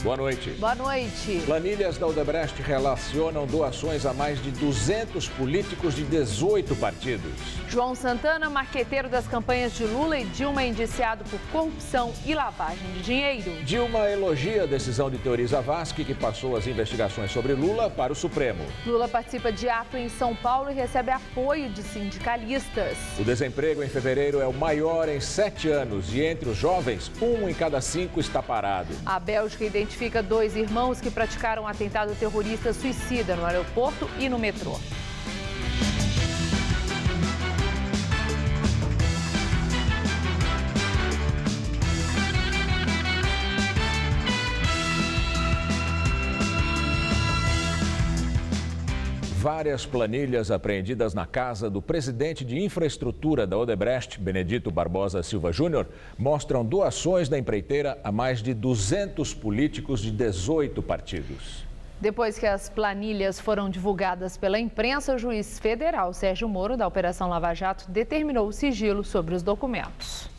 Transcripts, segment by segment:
Boa noite. Boa noite. Planilhas da Odebrecht relacionam doações a mais de 200 políticos de 18 partidos. João Santana, marqueteiro das campanhas de Lula e Dilma, é indiciado por corrupção e lavagem de dinheiro. Dilma elogia a decisão de Teori Zavascki, que passou as investigações sobre Lula para o Supremo. Lula participa de ato em São Paulo e recebe apoio de sindicalistas. O desemprego em fevereiro é o maior em 7 anos e entre os jovens, 1 em cada 5 está parado. A Bélgica identifica 2 irmãos que praticaram um atentado terrorista suicida no aeroporto e no metrô. Várias planilhas apreendidas na casa do presidente de infraestrutura da Odebrecht, Benedito Barbosa Silva Júnior, mostram doações da empreiteira a mais de 200 políticos de 18 partidos. Depois que as planilhas foram divulgadas pela imprensa, o juiz federal Sérgio Moro, da Operação Lava Jato, determinou o sigilo sobre os documentos.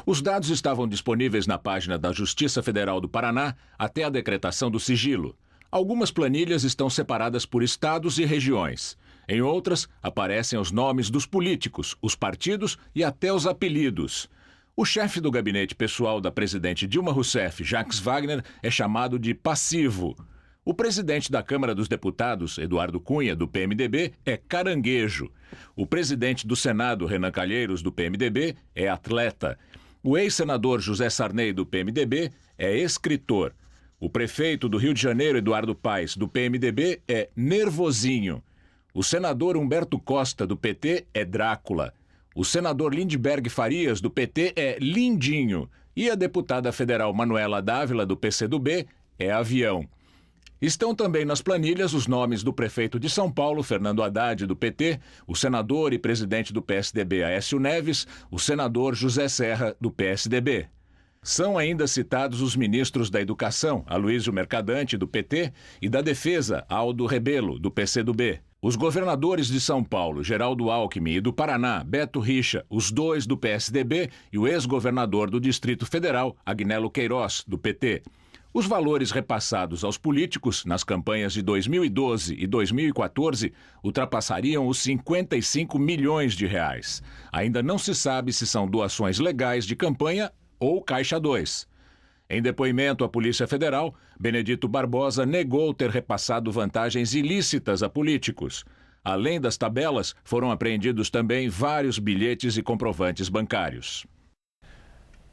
Os dados estavam disponíveis na página da Justiça Federal do Paraná até a decretação do sigilo. Algumas planilhas estão separadas por estados e regiões. Em outras, aparecem os nomes dos políticos, os partidos e até os apelidos. O chefe do gabinete pessoal da presidente Dilma Rousseff, Jacques Wagner, é chamado de passivo. O presidente da Câmara dos Deputados, Eduardo Cunha, do PMDB, é caranguejo. O presidente do Senado, Renan Calheiros, do PMDB, é atleta. O ex-senador José Sarney, do PMDB, é escritor. O prefeito do Rio de Janeiro, Eduardo Paes, do PMDB, é nervosinho. O senador Humberto Costa, do PT, é Drácula. O senador Lindbergh Farias, do PT, é Lindinho. E a deputada federal Manuela Dávila, do PCdoB, é Avião. Estão também nas planilhas os nomes do prefeito de São Paulo, Fernando Haddad, do PT, o senador e presidente do PSDB, Aécio Neves, o senador José Serra, do PSDB. São ainda citados os ministros da Educação, Aloysio Mercadante, do PT, e da Defesa, Aldo Rebelo, do PCdoB. Os governadores de São Paulo, Geraldo Alckmin, e do Paraná, Beto Richa, os 2 do PSDB, e o ex-governador do Distrito Federal, Agnello Queiroz, do PT. Os valores repassados aos políticos nas campanhas de 2012 e 2014 ultrapassariam os 55 milhões de reais. Ainda não se sabe se são doações legais de campanha ou Caixa 2. Em depoimento à Polícia Federal, Benedito Barbosa negou ter repassado vantagens ilícitas a políticos. Além das tabelas, foram apreendidos também vários bilhetes e comprovantes bancários.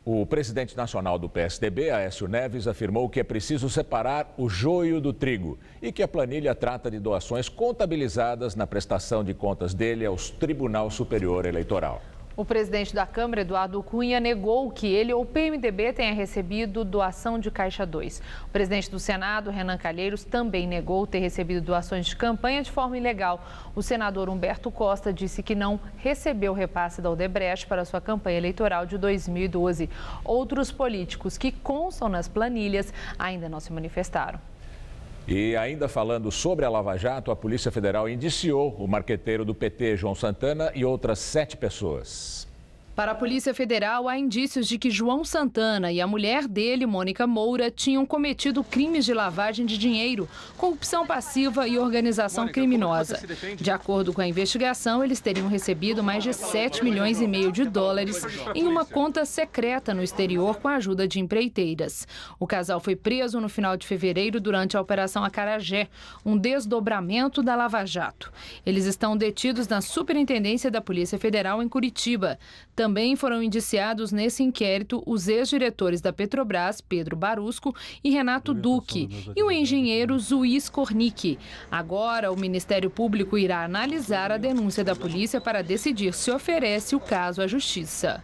O presidente nacional do PSDB, Aécio Neves, afirmou que é preciso separar o joio do trigo e que a planilha trata de doações contabilizadas na prestação de contas dele ao Tribunal Superior Eleitoral. O presidente da Câmara, Eduardo Cunha, negou que ele ou o PMDB tenha recebido doação de Caixa 2. O presidente do Senado, Renan Calheiros, também negou ter recebido doações de campanha de forma ilegal. O senador Humberto Costa disse que não recebeu repasse da Odebrecht para sua campanha eleitoral de 2012. Outros políticos que constam nas planilhas ainda não se manifestaram. E ainda falando sobre a Lava Jato, a Polícia Federal indiciou o marqueteiro do PT, João Santana, e outras 7 pessoas. Para a Polícia Federal, há indícios de que João Santana e a mulher dele, Mônica Moura, tinham cometido crimes de lavagem de dinheiro, corrupção passiva e organização criminosa. De acordo com a investigação, eles teriam recebido mais de 7 milhões e meio de dólares em uma conta secreta no exterior com a ajuda de empreiteiras. O casal foi preso no final de fevereiro durante a Operação Acarajé, um desdobramento da Lava Jato. Eles estão detidos na Superintendência da Polícia Federal em Curitiba. Também foram indiciados nesse inquérito os ex-diretores da Petrobras, Pedro Barusco e Renato Duque, e o engenheiro Zuí Skornick. Agora, o Ministério Público irá analisar a denúncia da polícia para decidir se oferece o caso à Justiça.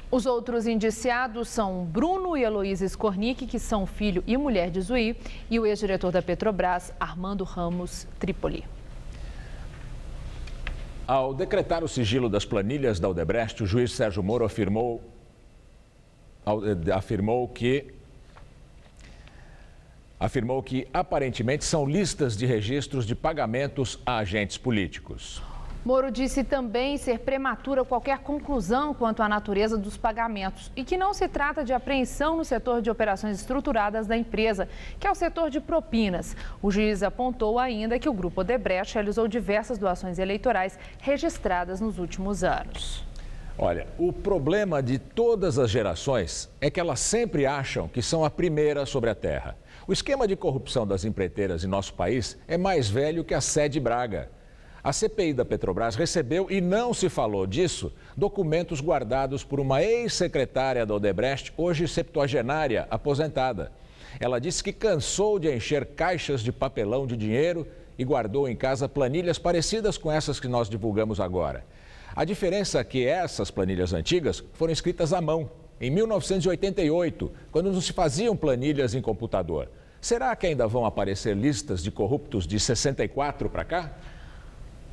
Os outros indiciados são Bruno e Heloísa Skornick, que são filho e mulher de Zuí, e o ex-diretor da Petrobras, Armando Ramos Trípoli. Ao decretar o sigilo das planilhas da Odebrecht, o juiz Sérgio Moro afirmou que aparentemente são listas de registros de pagamentos a agentes políticos. Moro disse também ser prematura qualquer conclusão quanto à natureza dos pagamentos e que não se trata de apreensão no setor de operações estruturadas da empresa, que é o setor de propinas. O juiz apontou ainda que o Grupo Odebrecht realizou diversas doações eleitorais registradas nos últimos anos. Olha, o problema de todas as gerações é que elas sempre acham que são a primeira sobre a terra. O esquema de corrupção das empreiteiras em nosso país é mais velho que a Sé de Braga. A CPI da Petrobras recebeu, e não se falou disso, documentos guardados por uma ex-secretária da Odebrecht, hoje septuagenária, aposentada. Ela disse que cansou de encher caixas de papelão de dinheiro e guardou em casa planilhas parecidas com essas que nós divulgamos agora. A diferença é que essas planilhas antigas foram escritas à mão, em 1988, quando não se faziam planilhas em computador. Será que ainda vão aparecer listas de corruptos de 64 para cá?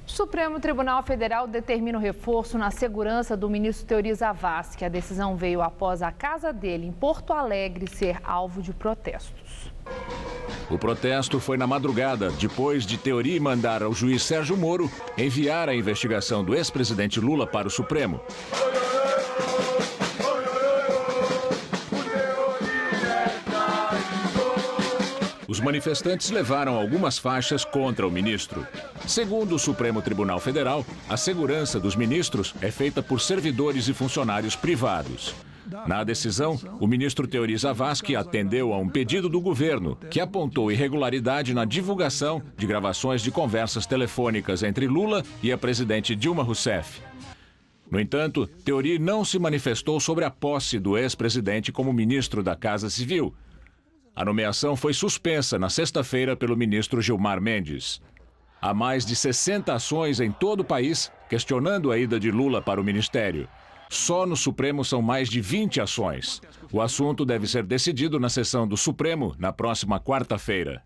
O Supremo Tribunal Federal determina o reforço na segurança do ministro Teori Zavascki. A decisão veio após a casa dele, em Porto Alegre, ser alvo de protestos. O protesto foi na madrugada, depois de Teori mandar ao juiz Sérgio Moro enviar a investigação do ex-presidente Lula para o Supremo. Os manifestantes levaram algumas faixas contra o ministro. Segundo o Supremo Tribunal Federal, a segurança dos ministros é feita por servidores e funcionários privados. Na decisão, o ministro Teori Zavascki atendeu a um pedido do governo, que apontou irregularidade na divulgação de gravações de conversas telefônicas entre Lula e a presidente Dilma Rousseff. No entanto, Teori não se manifestou sobre a posse do ex-presidente como ministro da Casa Civil. A nomeação foi suspensa na sexta-feira pelo ministro Gilmar Mendes. Há mais de 60 ações em todo o país questionando a ida de Lula para o ministério. Só no Supremo são mais de 20 ações. O assunto deve ser decidido na sessão do Supremo na próxima quarta-feira.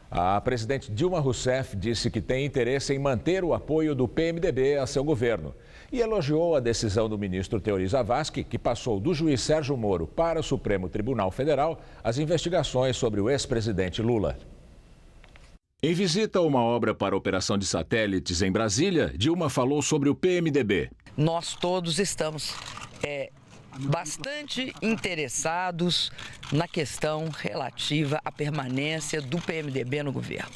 A presidente Dilma Rousseff disse que tem interesse em manter o apoio do PMDB a seu governo e elogiou a decisão do ministro Teori Zavascki, que passou do juiz Sérgio Moro para o Supremo Tribunal Federal as investigações sobre o ex-presidente Lula. Em visita a uma obra para operação de satélites em Brasília, Dilma falou sobre o PMDB. Nós todos estamos bastante interessados na questão relativa à permanência do PMDB no governo.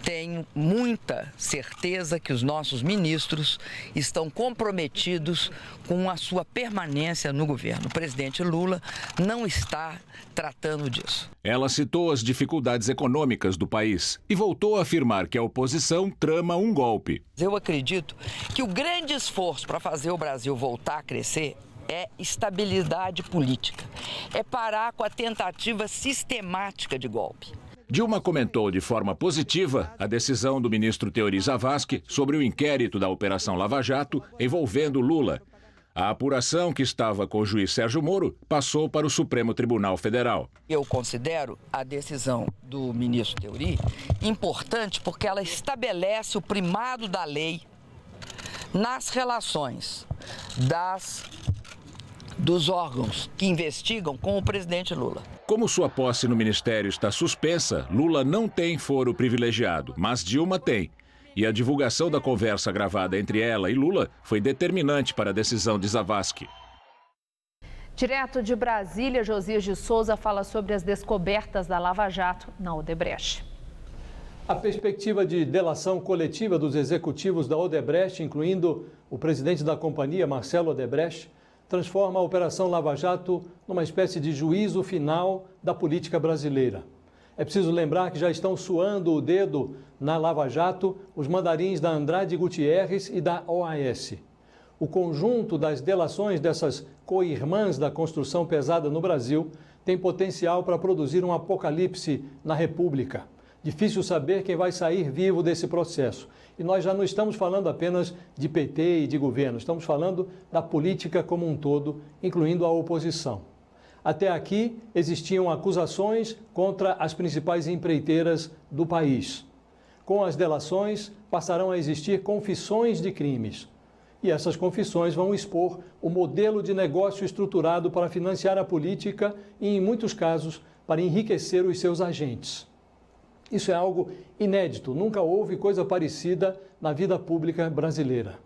Tenho muita certeza que os nossos ministros estão comprometidos com a sua permanência no governo. O presidente Lula não está tratando disso. Ela citou as dificuldades econômicas do país e voltou a afirmar que a oposição trama um golpe. Eu acredito que o grande esforço para fazer o Brasil voltar a crescer é estabilidade política, é parar com a tentativa sistemática de golpe. Dilma comentou de forma positiva a decisão do ministro Teori Zavascki sobre o inquérito da Operação Lava Jato envolvendo Lula. A apuração que estava com o juiz Sérgio Moro passou para o Supremo Tribunal Federal. Eu considero a decisão do ministro Teori importante porque ela estabelece o primado da lei nas relações dos órgãos que investigam com o presidente Lula. Como sua posse no ministério está suspensa, Lula não tem foro privilegiado, mas Dilma tem. E a divulgação da conversa gravada entre ela e Lula foi determinante para a decisão de Zavascki. Direto de Brasília, Josias de Souza fala sobre as descobertas da Lava Jato na Odebrecht. A perspectiva de delação coletiva dos executivos da Odebrecht, incluindo o presidente da companhia, Marcelo Odebrecht, transforma a Operação Lava Jato numa espécie de juízo final da política brasileira. É preciso lembrar que já estão suando o dedo na Lava Jato os mandarins da Andrade Gutierrez e da OAS. O conjunto das delações dessas co-irmãs da construção pesada no Brasil tem potencial para produzir um apocalipse na República. Difícil saber quem vai sair vivo desse processo. E nós já não estamos falando apenas de PT e de governo, estamos falando da política como um todo, incluindo a oposição. Até aqui existiam acusações contra as principais empreiteiras do país. Com as delações, passarão a existir confissões de crimes. E essas confissões vão expor o modelo de negócio estruturado para financiar a política e, em muitos casos, para enriquecer os seus agentes. Isso é algo inédito, nunca houve coisa parecida na vida pública brasileira.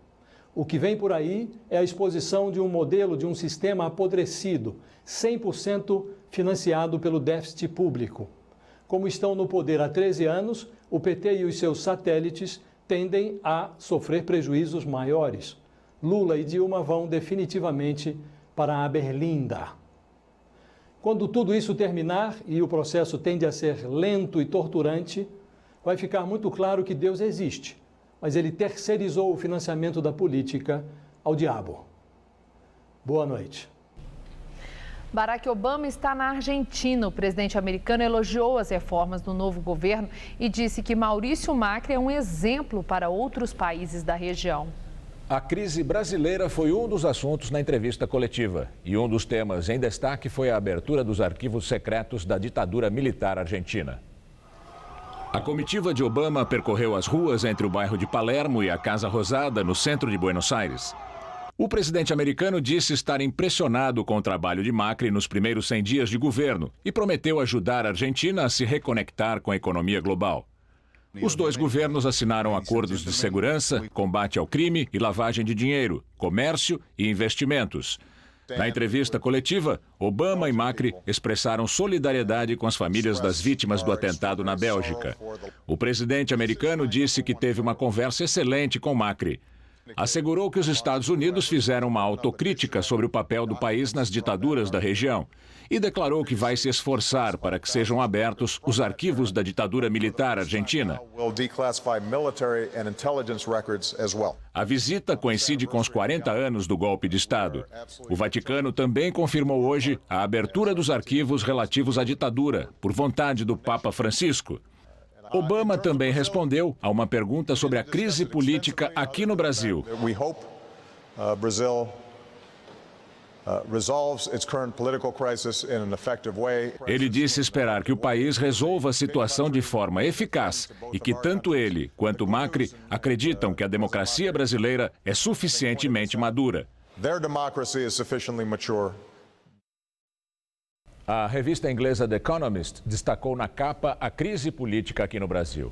O que vem por aí é a exposição de um modelo, de um sistema apodrecido, 100% financiado pelo déficit público. Como estão no poder há 13 anos, o PT e os seus satélites tendem a sofrer prejuízos maiores. Lula e Dilma vão definitivamente para a berlinda. Quando tudo isso terminar e o processo tende a ser lento e torturante, vai ficar muito claro que Deus existe, mas ele terceirizou o financiamento da política ao diabo. Boa noite. Barack Obama está na Argentina. O presidente americano elogiou as reformas do novo governo e disse que Maurício Macri é um exemplo para outros países da região. A crise brasileira foi um dos assuntos na entrevista coletiva. E um dos temas em destaque foi a abertura dos arquivos secretos da ditadura militar argentina. A comitiva de Obama percorreu as ruas entre o bairro de Palermo e a Casa Rosada, no centro de Buenos Aires. O presidente americano disse estar impressionado com o trabalho de Macri nos primeiros 100 dias de governo e prometeu ajudar a Argentina a se reconectar com a economia global. Os dois governos assinaram acordos de segurança, combate ao crime e lavagem de dinheiro, comércio e investimentos. Na entrevista coletiva, Obama e Macri expressaram solidariedade com as famílias das vítimas do atentado na Bélgica. O presidente americano disse que teve uma conversa excelente com Macri. Assegurou que os Estados Unidos fizeram uma autocrítica sobre o papel do país nas ditaduras da região e declarou que vai se esforçar para que sejam abertos os arquivos da ditadura militar argentina. A visita coincide com os 40 anos do golpe de Estado. O Vaticano também confirmou hoje a abertura dos arquivos relativos à ditadura, por vontade do Papa Francisco. Obama também respondeu a uma pergunta sobre a crise política aqui no Brasil. Ele disse esperar que o país resolva a situação de forma eficaz e que tanto ele quanto Macri acreditam que a democracia brasileira é suficientemente madura. A revista inglesa The Economist destacou na capa a crise política aqui no Brasil.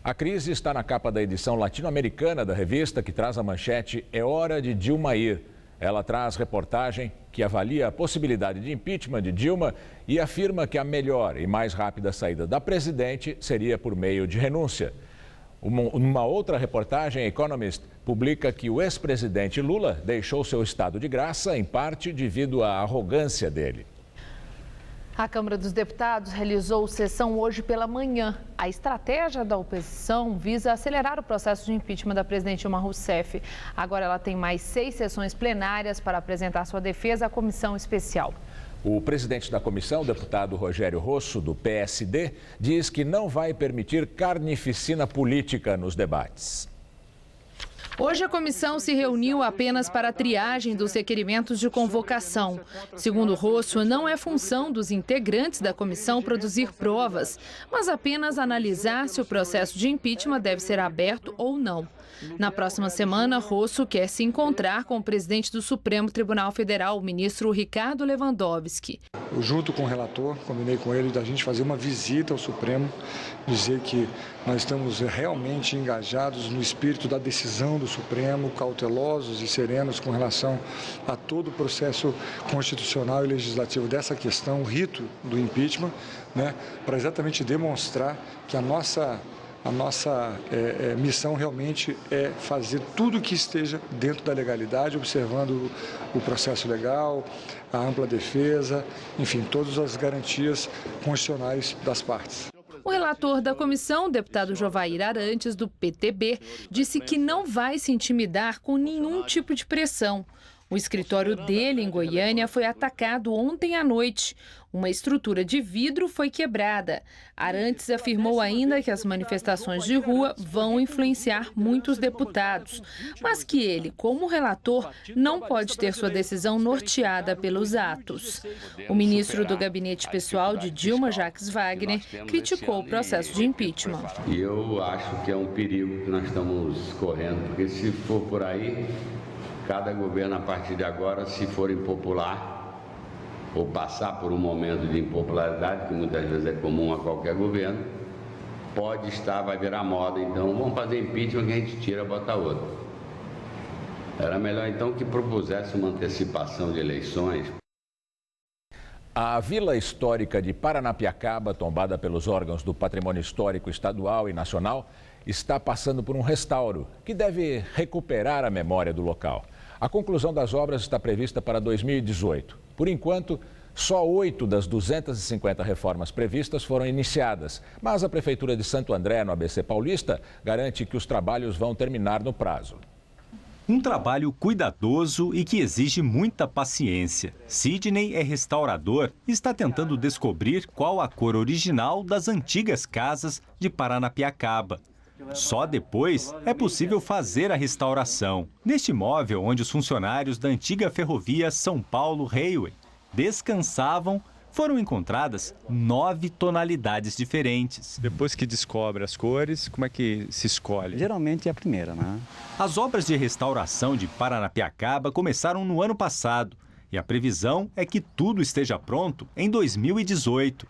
A crise está na capa da edição latino-americana da revista, que traz a manchete "É hora de Dilma ir". Ela traz reportagem que avalia a possibilidade de impeachment de Dilma e afirma que a melhor e mais rápida saída da presidente seria por meio de renúncia. Uma outra reportagem, Economist, publica que o ex-presidente Lula deixou seu estado de graça, em parte devido à arrogância dele. A Câmara dos Deputados realizou sessão hoje pela manhã. A estratégia da oposição visa acelerar o processo de impeachment da presidente Dilma Rousseff. Agora ela tem mais 6 sessões plenárias para apresentar sua defesa à comissão especial. O presidente da comissão, o deputado Rogério Rosso, do PSD, diz que não vai permitir carnificina política nos debates. Hoje a comissão se reuniu apenas para a triagem dos requerimentos de convocação. Segundo Rosso, não é função dos integrantes da comissão produzir provas, mas apenas analisar se o processo de impeachment deve ser aberto ou não. Na próxima semana, Rosso quer se encontrar com o presidente do Supremo Tribunal Federal, o ministro Ricardo Lewandowski. Eu, junto com o relator, combinei com ele da gente fazer uma visita ao Supremo, dizer que nós estamos realmente engajados no espírito da decisão do Supremo, cautelosos e serenos com relação a todo o processo constitucional e legislativo dessa questão, o rito do impeachment, né, para exatamente demonstrar que a nossa missão realmente é fazer tudo que esteja dentro da legalidade, observando o processo legal, a ampla defesa, enfim, todas as garantias constitucionais das partes. O relator da comissão, o deputado Jovair Arantes, do PTB, disse que não vai se intimidar com nenhum tipo de pressão. O escritório dele, em Goiânia, foi atacado ontem à noite. Uma estrutura de vidro foi quebrada. Arantes afirmou ainda que as manifestações de rua vão influenciar muitos deputados, mas que ele, como relator, não pode ter sua decisão norteada pelos atos. O ministro do gabinete pessoal de Dilma, Jacques Wagner, criticou o processo de impeachment. E eu acho que é um perigo que nós estamos correndo, porque se for por aí, cada governo, a partir de agora, se for impopular ou passar por um momento de impopularidade, que muitas vezes é comum a qualquer governo, vai virar moda, então vamos fazer impeachment que a gente tira, bota outro. Era melhor então que propusesse uma antecipação de eleições. A Vila Histórica de Paranapiacaba, tombada pelos órgãos do Patrimônio Histórico Estadual e Nacional, está passando por um restauro que deve recuperar a memória do local. A conclusão das obras está prevista para 2018. Por enquanto, só 8 das 250 reformas previstas foram iniciadas, mas a Prefeitura de Santo André, no ABC Paulista, garante que os trabalhos vão terminar no prazo. Um trabalho cuidadoso e que exige muita paciência. Sidney é restaurador e está tentando descobrir qual a cor original das antigas casas de Paranapiacaba. Só depois é possível fazer a restauração. Neste imóvel, onde os funcionários da antiga ferrovia São Paulo Railway descansavam, foram encontradas 9 tonalidades diferentes. Depois que descobre as cores, como é que se escolhe? Geralmente é a primeira, né? As obras de restauração de Paranapiacaba começaram no ano passado e a previsão é que tudo esteja pronto em 2018.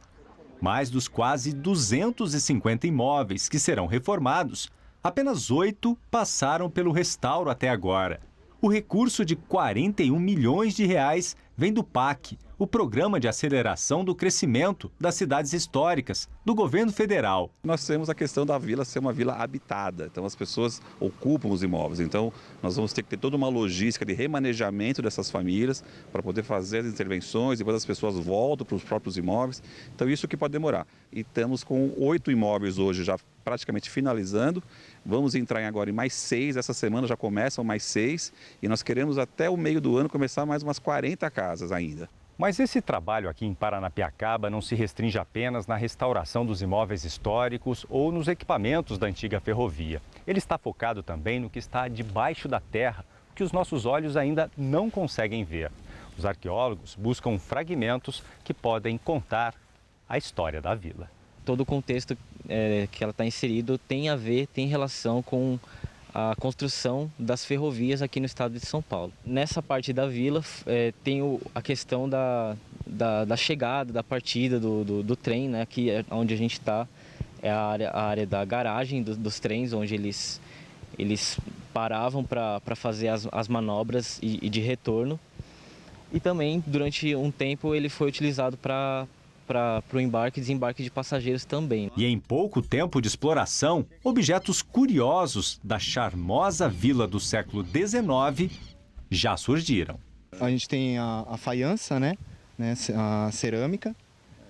Mais dos quase 250 imóveis que serão reformados, apenas 8 passaram pelo restauro até agora. O recurso de 41 milhões de reais vem do PAC, o Programa de Aceleração do Crescimento das Cidades Históricas, do governo federal. Nós temos a questão da vila ser uma vila habitada, então as pessoas ocupam os imóveis. Então nós vamos ter que ter toda uma logística de remanejamento dessas famílias para poder fazer as intervenções, depois as pessoas voltam para os próprios imóveis. Então isso que pode demorar. E estamos com 8 imóveis hoje já praticamente finalizando. Vamos entrar agora em mais 6, essa semana já começam mais 6 e nós queremos até o meio do ano começar mais umas 40 casas ainda. Mas esse trabalho aqui em Paranapiacaba não se restringe apenas na restauração dos imóveis históricos ou nos equipamentos da antiga ferrovia. Ele está focado também no que está debaixo da terra, que os nossos olhos ainda não conseguem ver. Os arqueólogos buscam fragmentos que podem contar a história da vila. Todo o contexto que ela está inserido tem relação com a construção das ferrovias aqui no estado de São Paulo. Nessa parte da vila tem a questão da chegada, da partida do trem, né? Aqui é onde a gente está, é a área da garagem dos trens, onde eles paravam para fazer as manobras e de retorno. E também, durante um tempo, ele foi utilizado para o embarque e desembarque de passageiros também. E em pouco tempo de exploração, objetos curiosos da charmosa vila do século XIX já surgiram. A gente tem a faiança, né, a cerâmica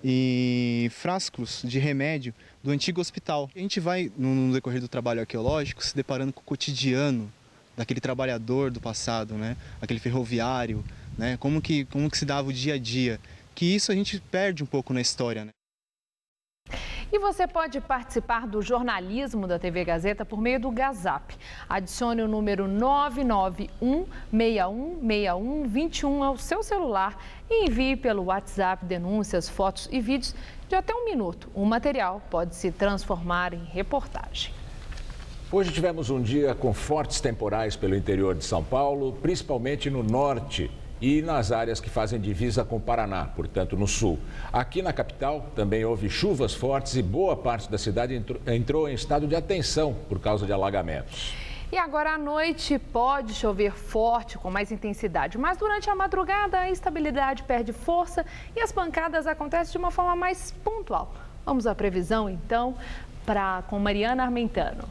e frascos de remédio do antigo hospital. A gente vai, no decorrer do trabalho arqueológico, se deparando com o cotidiano daquele trabalhador do passado, né, aquele ferroviário, né, como que se dava o dia a dia. Que isso a gente perde um pouco na história, né? E você pode participar do jornalismo da TV Gazeta por meio do Gazap. Adicione o número 991-616121 ao seu celular e envie pelo WhatsApp denúncias, fotos e vídeos de até 1 minuto. O material pode se transformar em reportagem. Hoje tivemos um dia com fortes temporais pelo interior de São Paulo, principalmente no norte e nas áreas que fazem divisa com o Paraná, portanto no sul. Aqui na capital também houve chuvas fortes e boa parte da cidade entrou em estado de atenção por causa de alagamentos. E agora à noite pode chover forte, com mais intensidade, mas durante a madrugada a instabilidade perde força e as pancadas acontecem de uma forma mais pontual. Vamos à previsão então com Mariana Armentano.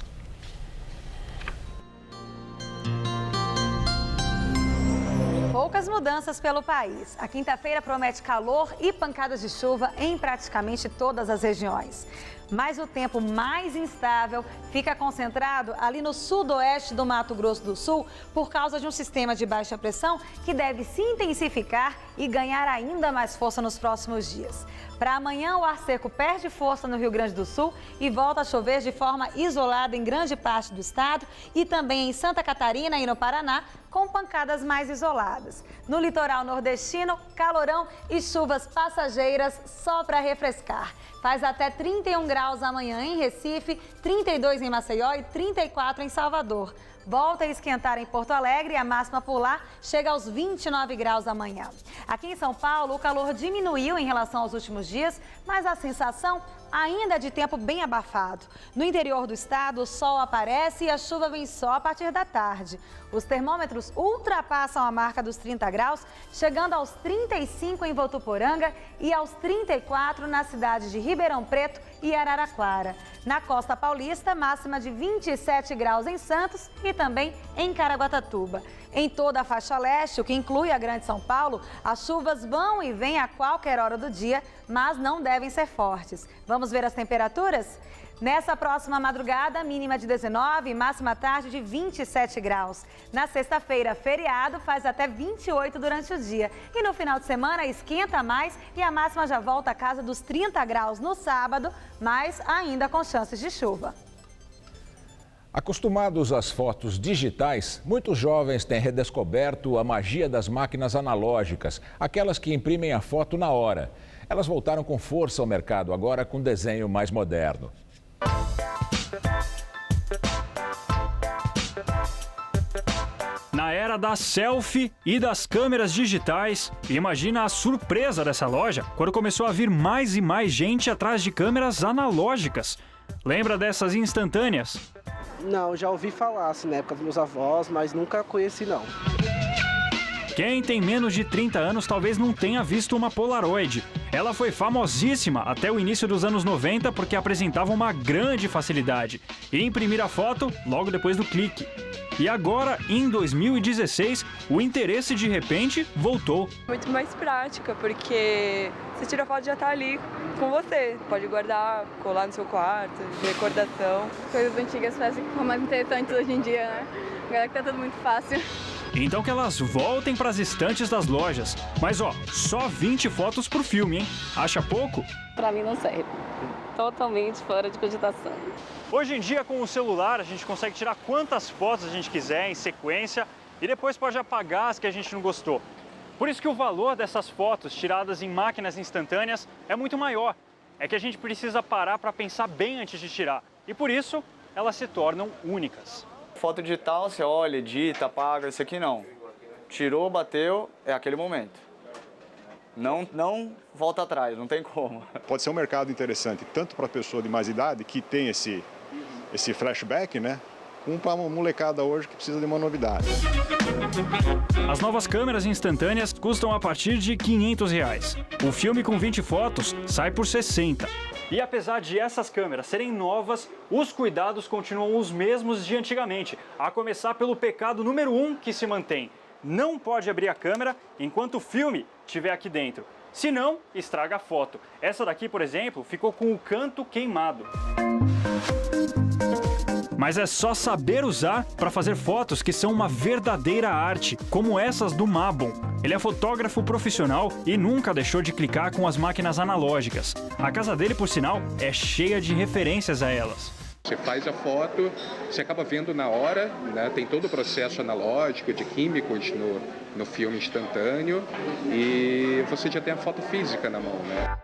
Poucas mudanças pelo país. A quinta-feira promete calor e pancadas de chuva em praticamente todas as regiões. Mas o tempo mais instável fica concentrado ali no sudoeste do Mato Grosso do Sul por causa de um sistema de baixa pressão que deve se intensificar e ganhar ainda mais força nos próximos dias. Para amanhã, o ar seco perde força no Rio Grande do Sul e volta a chover de forma isolada em grande parte do estado e também em Santa Catarina e no Paraná, com pancadas mais isoladas. No litoral nordestino, calorão e chuvas passageiras só para refrescar. Faz até 31 graus amanhã em Recife, 32 em Maceió e 34 em Salvador. volta a esquentar em Porto Alegre e a máxima por lá chega aos 29 graus amanhã. Aqui em São Paulo, o calor diminuiu em relação aos últimos dias, mas a sensação ainda é de tempo bem abafado. No interior do estado, o sol aparece e a chuva vem só a partir da tarde. Os termômetros ultrapassam a marca dos 30 graus, chegando aos 35 em Votuporanga e aos 34 na cidade de Ribeirão Preto e Araraquara. Na costa paulista, máxima de 27 graus em Santos e também em Caraguatatuba. Em toda a faixa leste, o que inclui a Grande São Paulo, as chuvas vão e vêm a qualquer hora do dia, mas não devem ser fortes. Vamos ver as temperaturas? Nessa próxima madrugada, mínima de 19 e máxima tarde de 27 graus. Na sexta-feira, feriado, faz até 28 durante o dia. E no final de semana, esquenta mais e a máxima já volta à casa dos 30 graus no sábado, mas ainda com chances de chuva. Acostumados às fotos digitais, muitos jovens têm redescoberto a magia das máquinas analógicas, aquelas que imprimem a foto na hora. Elas voltaram com força ao mercado, agora com desenho mais moderno. Na era da selfie e das câmeras digitais, imagina a surpresa dessa loja quando começou a vir mais e mais gente atrás de câmeras analógicas. Lembra dessas instantâneas? Não, já ouvi falar, assim, na época dos meus avós, mas nunca conheci, não. Quem tem menos de 30 anos talvez não tenha visto uma Polaroid. Ela foi famosíssima até o início dos anos 90 porque apresentava uma grande facilidade em imprimir a foto logo depois do clique. E agora, em 2016, o interesse de repente voltou. Muito mais prática, porque você tira a foto e já tá ali com você. Pode guardar, colar no seu quarto, de recordação. Coisas antigas parecem que são mais interessantes hoje em dia, né? Agora que tá tudo muito fácil. Então que elas voltem para as estantes das lojas. Mas ó, só 20 fotos por filme, hein? Acha pouco? Pra mim não serve. Totalmente fora de cogitação. Hoje em dia, com o celular, a gente consegue tirar quantas fotos a gente quiser em sequência e depois pode apagar as que a gente não gostou. Por isso que o valor dessas fotos tiradas em máquinas instantâneas é muito maior. É que a gente precisa parar para pensar bem antes de tirar. E por isso, elas se tornam únicas. Foto digital, você olha, edita, apaga, isso aqui não. Tirou, bateu, é aquele momento. Não volta atrás, não tem como. Pode ser um mercado interessante, tanto para a pessoa de mais idade, que tem esse flashback, né? Como para uma molecada hoje que precisa de uma novidade. As novas câmeras instantâneas custam a partir de R$ 500. O filme com 20 fotos sai por 60. E apesar de essas câmeras serem novas, os cuidados continuam os mesmos de antigamente, a começar pelo pecado número 1 que se mantém. Não pode abrir a câmera enquanto o filme estiver aqui dentro, senão estraga a foto. Essa daqui, por exemplo, ficou com o canto queimado. Mas é só saber usar para fazer fotos que são uma verdadeira arte, como essas do Mabon. Ele é fotógrafo profissional e nunca deixou de clicar com as máquinas analógicas. A casa dele, por sinal, é cheia de referências a elas. Você faz a foto, você acaba vendo na hora, né? Tem todo o processo analógico de químicos no filme instantâneo e você já tem a foto física na mão, né?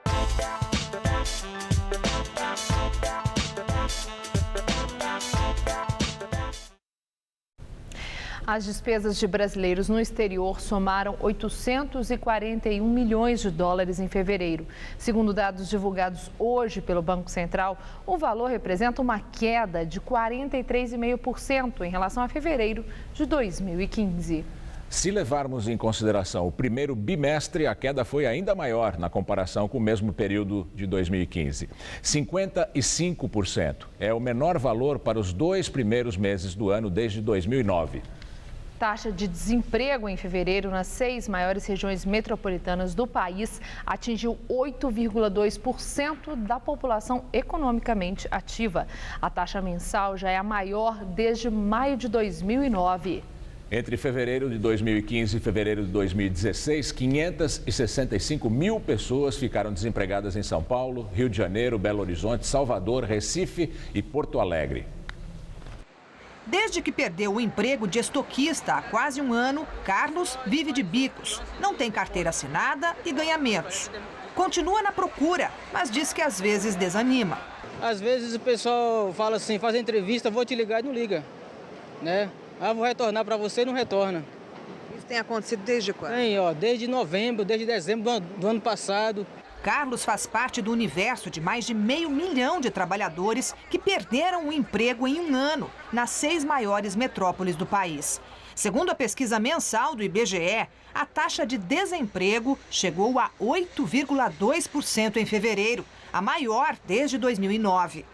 As despesas de brasileiros no exterior somaram 841 milhões de dólares em fevereiro. Segundo dados divulgados hoje pelo Banco Central, o valor representa uma queda de 43,5% em relação a fevereiro de 2015. Se levarmos em consideração o primeiro bimestre, a queda foi ainda maior na comparação com o mesmo período de 2015. 55%. É o menor valor para os 2 primeiros meses do ano desde 2009. Taxa de desemprego em fevereiro nas 6 maiores regiões metropolitanas do país atingiu 8,2% da população economicamente ativa. A taxa mensal já é a maior desde maio de 2009. Entre fevereiro de 2015 e fevereiro de 2016, 565 mil pessoas ficaram desempregadas em São Paulo, Rio de Janeiro, Belo Horizonte, Salvador, Recife e Porto Alegre. Desde que perdeu o emprego de estoquista há quase um ano, Carlos vive de bicos. Não tem carteira assinada e ganha menos. Continua na procura, mas diz que às vezes desanima. Às vezes o pessoal fala assim, faz entrevista, vou te ligar e não liga, né? Ah, vou retornar para você e não retorna. Isso tem acontecido desde quando? Tem, desde novembro, desde dezembro do ano passado. Carlos faz parte do universo de mais de 500 mil de trabalhadores que perderam o emprego em um ano nas 6 maiores metrópoles do país. Segundo a pesquisa mensal do IBGE, a taxa de desemprego chegou a 8,2% em fevereiro, a maior desde 2009.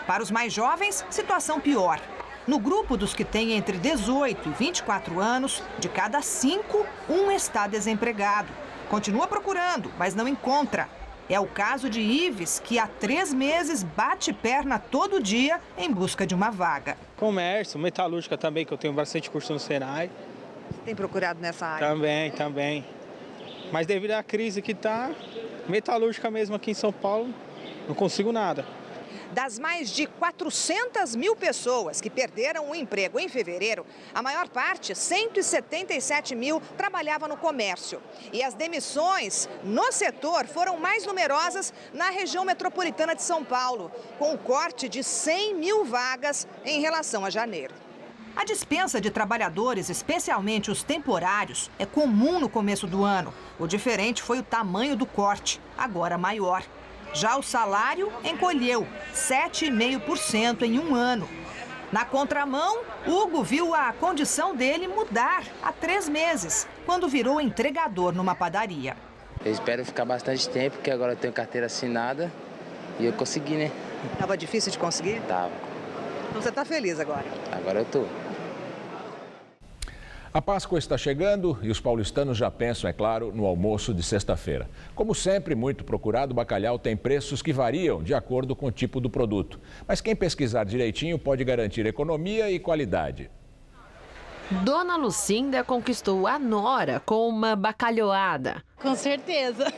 Para os mais jovens, situação pior. No grupo dos que têm entre 18 e 24 anos, de cada 5, 1 está desempregado. Continua procurando, mas não encontra. É o caso de Ives, que há 3 meses bate perna todo dia em busca de uma vaga. Comércio, metalúrgica também, que eu tenho bastante curso no Senai. Tem procurado nessa área? Também. Mas devido à crise que está, metalúrgica mesmo aqui em São Paulo, não consigo nada. Das mais de 400 mil pessoas que perderam o emprego em fevereiro, a maior parte, 177 mil, trabalhava no comércio. E as demissões no setor foram mais numerosas na região metropolitana de São Paulo, com um corte de 100 mil vagas em relação a janeiro. A dispensa de trabalhadores, especialmente os temporários, é comum no começo do ano. O diferente foi o tamanho do corte, agora maior. Já o salário encolheu 7,5% em um ano. Na contramão, Hugo viu a condição dele mudar há 3 meses, quando virou entregador numa padaria. Eu espero ficar bastante tempo, porque agora eu tenho carteira assinada e eu consegui, né? Tava difícil de conseguir? Tava. Então você tá feliz agora? Agora eu tô. A Páscoa está chegando e os paulistanos já pensam, é claro, no almoço de sexta-feira. Como sempre, muito procurado, o bacalhau tem preços que variam de acordo com o tipo do produto. Mas quem pesquisar direitinho pode garantir economia e qualidade. Dona Lucinda conquistou a nora com uma bacalhoada. Com certeza.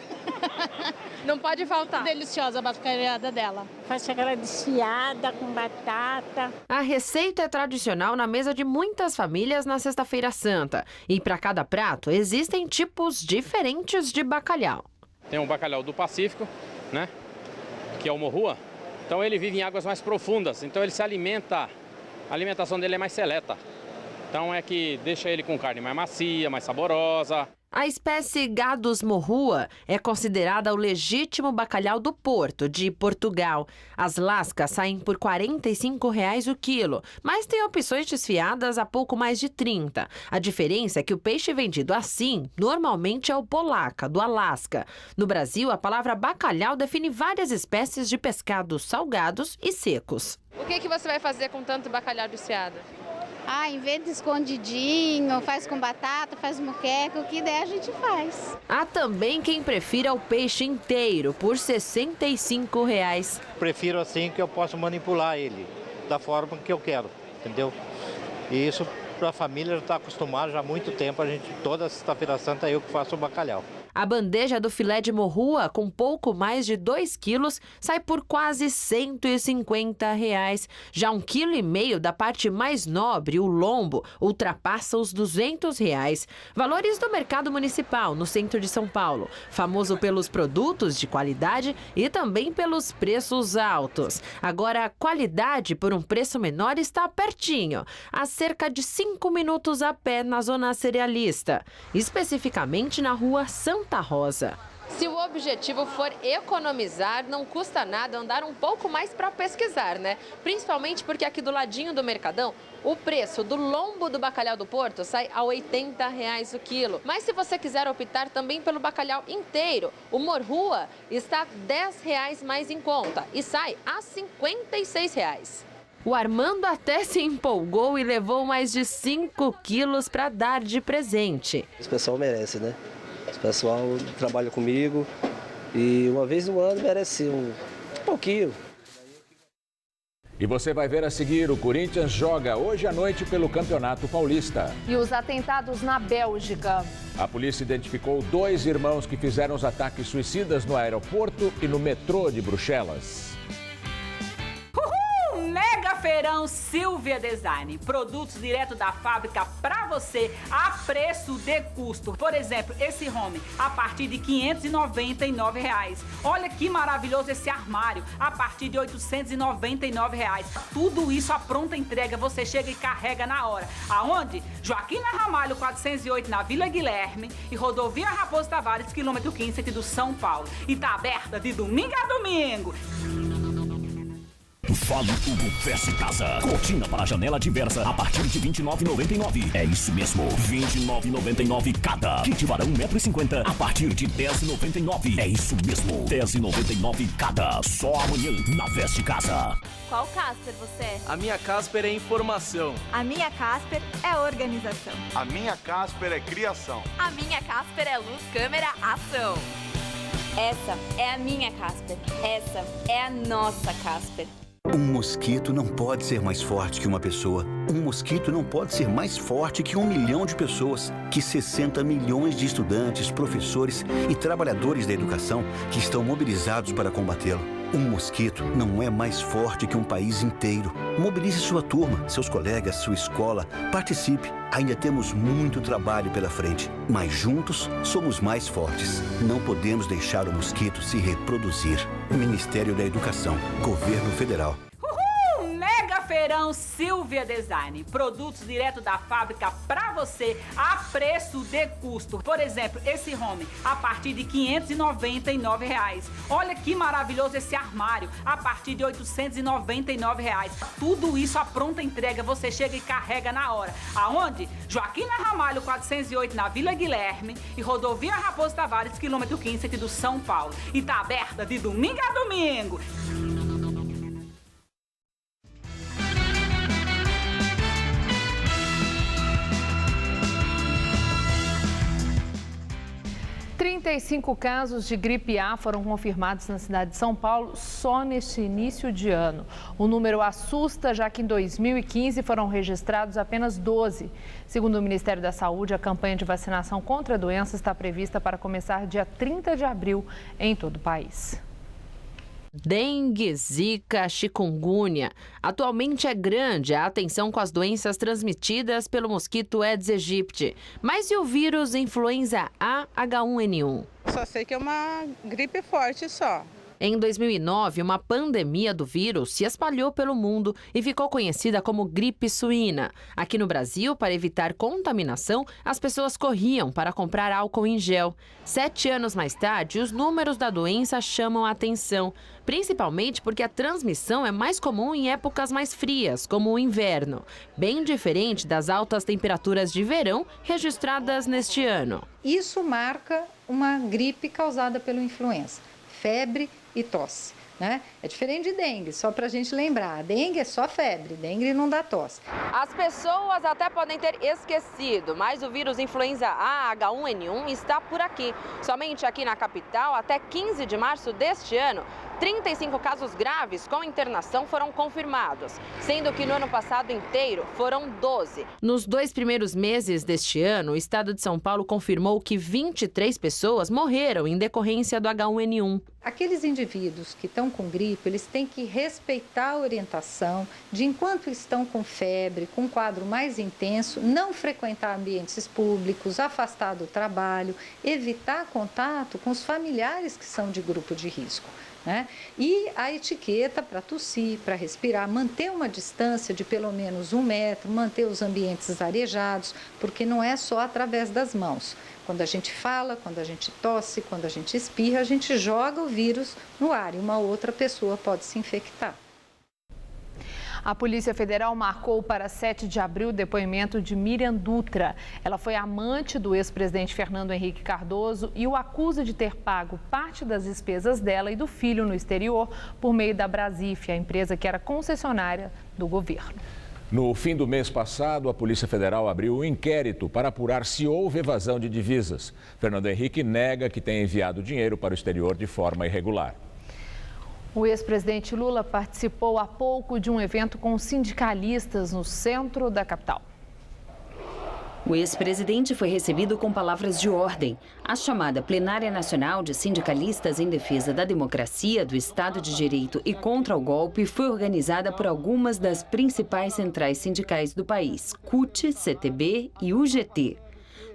Não pode faltar. Deliciosa a bacalhoada dela. Faz aquela desfiada com batata. A receita é tradicional na mesa de muitas famílias na Sexta-feira Santa. E para cada prato existem tipos diferentes de bacalhau. Tem um bacalhau do Pacífico, né? Que é o morrua. Então ele vive em águas mais profundas. Então ele se alimenta. A alimentação dele é mais seleta. Então é que deixa ele com carne mais macia, mais saborosa. A espécie Gadus morrua é considerada o legítimo bacalhau do Porto, de Portugal. As lascas saem por R$ 45,00 o quilo, mas tem opções desfiadas a pouco mais de 30. A diferença é que o peixe vendido assim, normalmente é o polaca, do Alasca. No Brasil, a palavra bacalhau define várias espécies de pescados salgados e secos. O que você vai fazer com tanto bacalhau desfiado? Inventa escondidinho, faz com batata, faz moqueca, o que der a gente faz. Há também quem prefira o peixe inteiro, por R$ 65,00. Prefiro assim que eu possa manipular ele da forma que eu quero, entendeu? E isso para a família já está acostumada já há muito tempo, toda sexta-feira santa eu que faço o bacalhau. A bandeja do filé de morrua, com pouco mais de 2 quilos, sai por quase R$ 150,00. Já 1,5 kg da parte mais nobre, o lombo, ultrapassa os R$ 200,00. Valores do mercado municipal, no centro de São Paulo, famoso pelos produtos de qualidade e também pelos preços altos. Agora, a qualidade por um preço menor está pertinho, a cerca de 5 minutos a pé na zona cerealista, especificamente na rua Santa Rosa. Se o objetivo for economizar, não custa nada andar um pouco mais para pesquisar, né? Principalmente porque aqui do ladinho do Mercadão, o preço do lombo do bacalhau do Porto sai a R$ 80,00 o quilo. Mas se você quiser optar também pelo bacalhau inteiro, o morrua está R$ 10,00 mais em conta e sai a R$ 56,00. O Armando até se empolgou e levou mais de 5 quilos para dar de presente. Esse pessoal merece, né? Esse pessoal trabalha comigo e uma vez no ano merece um pouquinho. E você vai ver a seguir, o Corinthians joga hoje à noite pelo Campeonato Paulista. E os atentados na Bélgica. A polícia identificou 2 irmãos que fizeram os ataques suicidas no aeroporto e no metrô de Bruxelas. Mega Feirão Silvia Design. Produtos direto da fábrica para você a preço de custo. Por exemplo, esse home a partir de R$ 599. Olha que maravilhoso esse armário a partir de R$ 899. Tudo isso a pronta entrega, você chega e carrega na hora. Aonde? Joaquim Ramalho 408 na Vila Guilherme e Rodovia Raposo Tavares, quilômetro 15 aqui do São Paulo. E tá aberta de domingo a domingo. Fale Hugo Fest Casa. Cortina para janela diversa a partir de R$ 29,99. É isso mesmo, R$ 29,99 cada. Kit varão 1,50 m a partir de R$ 10,99. É isso mesmo, R$ 10,99 cada. Só amanhã na Fest Casa. Qual Casper você é? A minha Casper é informação. A minha Casper é organização. A minha Casper é criação. A minha Casper é luz, câmera, ação. Essa é a minha Casper. Essa é a nossa Casper. Um mosquito não pode ser mais forte que uma pessoa. Um mosquito não pode ser mais forte que 1 milhão de pessoas, que 60 milhões de estudantes, professores e trabalhadores da educação que estão mobilizados para combatê-lo. Um mosquito não é mais forte que um país inteiro. Mobilize sua turma, seus colegas, sua escola. Participe. Ainda temos muito trabalho pela frente, mas juntos somos mais fortes. Não podemos deixar o mosquito se reproduzir. Ministério da Educação, Governo Federal. Mega Feirão Silvia Design. Produtos direto da fábrica para você a preço de custo. Por exemplo, esse home a partir de R$ 599. Olha que maravilhoso esse armário a partir de R$ 899. Tudo isso a pronta entrega, você chega e carrega na hora. Aonde? Joaquim Ramalho 408 na Vila Guilherme e Rodovia Raposo Tavares, quilômetro 15 aqui do São Paulo. E tá aberta de domingo a domingo. Há 35 casos de gripe A foram confirmados na cidade de São Paulo só neste início de ano. O número assusta, já que em 2015 foram registrados apenas 12. Segundo o Ministério da Saúde, a campanha de vacinação contra a doença está prevista para começar dia 30 de abril em todo o país. Dengue, zika, chikungunya. Atualmente é grande a atenção com as doenças transmitidas pelo mosquito Aedes aegypti. Mas e o vírus influenza A H1N1? Só sei que é uma gripe forte só. Em 2009, uma pandemia do vírus se espalhou pelo mundo e ficou conhecida como gripe suína. Aqui no Brasil, para evitar contaminação, as pessoas corriam para comprar álcool em gel. 7 anos mais tarde, os números da doença chamam a atenção, principalmente porque a transmissão é mais comum em épocas mais frias, como o inverno, bem diferente das altas temperaturas de verão registradas neste ano. Isso marca uma gripe causada pelo influenza, febre e tosse, né? É diferente de dengue, só para a gente lembrar. A dengue é só febre, dengue não dá tosse. As pessoas até podem ter esquecido, mas o vírus influenza A H1N1 está por aqui. Somente aqui na capital, até 15 de março deste ano, 35 casos graves com internação foram confirmados, sendo que no ano passado inteiro foram 12. Nos 2 primeiros meses deste ano, o estado de São Paulo confirmou que 23 pessoas morreram em decorrência do H1N1. Aqueles indivíduos que estão com gripe, eles têm que respeitar a orientação de, enquanto estão com febre, com um quadro mais intenso, não frequentar ambientes públicos, afastar do trabalho, evitar contato com os familiares que são de grupo de risco. Né? E a etiqueta para tossir, para respirar, manter uma distância de pelo menos 1 metro, manter os ambientes arejados, porque não é só através das mãos. Quando a gente fala, quando a gente tosse, quando a gente espirra, a gente joga o vírus no ar e uma outra pessoa pode se infectar. A Polícia Federal marcou para 7 de abril o depoimento de Miriam Dutra. Ela foi amante do ex-presidente Fernando Henrique Cardoso e o acusa de ter pago parte das despesas dela e do filho no exterior por meio da Brasif, a empresa que era concessionária do governo. No fim do mês passado, a Polícia Federal abriu um inquérito para apurar se houve evasão de divisas. Fernando Henrique nega que tenha enviado dinheiro para o exterior de forma irregular. O ex-presidente Lula participou há pouco de um evento com sindicalistas no centro da capital. O ex-presidente foi recebido com palavras de ordem. A chamada Plenária Nacional de Sindicalistas em Defesa da Democracia, do Estado de Direito e contra o golpe foi organizada por algumas das principais centrais sindicais do país, CUT, CTB e UGT.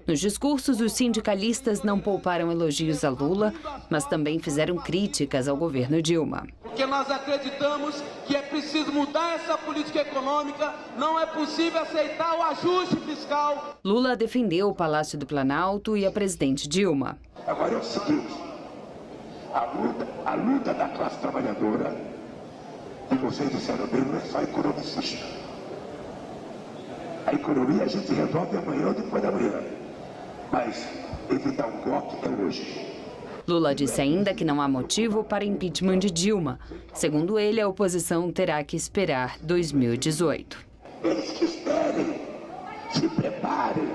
Nos discursos, os sindicalistas não pouparam elogios a Lula, mas também fizeram críticas ao governo Dilma. Porque nós acreditamos que é preciso mudar essa política econômica, não é possível aceitar o ajuste fiscal. Lula defendeu o Palácio do Planalto e a presidente Dilma. Agora é o seguinte, a luta da classe trabalhadora, que vocês disseram bem, não é só economicista. A economia a gente resolve amanhã ou depois da manhã. Mas evitar um golpe é hoje. Lula disse ainda que não há motivo para impeachment de Dilma. Segundo ele, a oposição terá que esperar 2018. Eles que esperem, se preparem,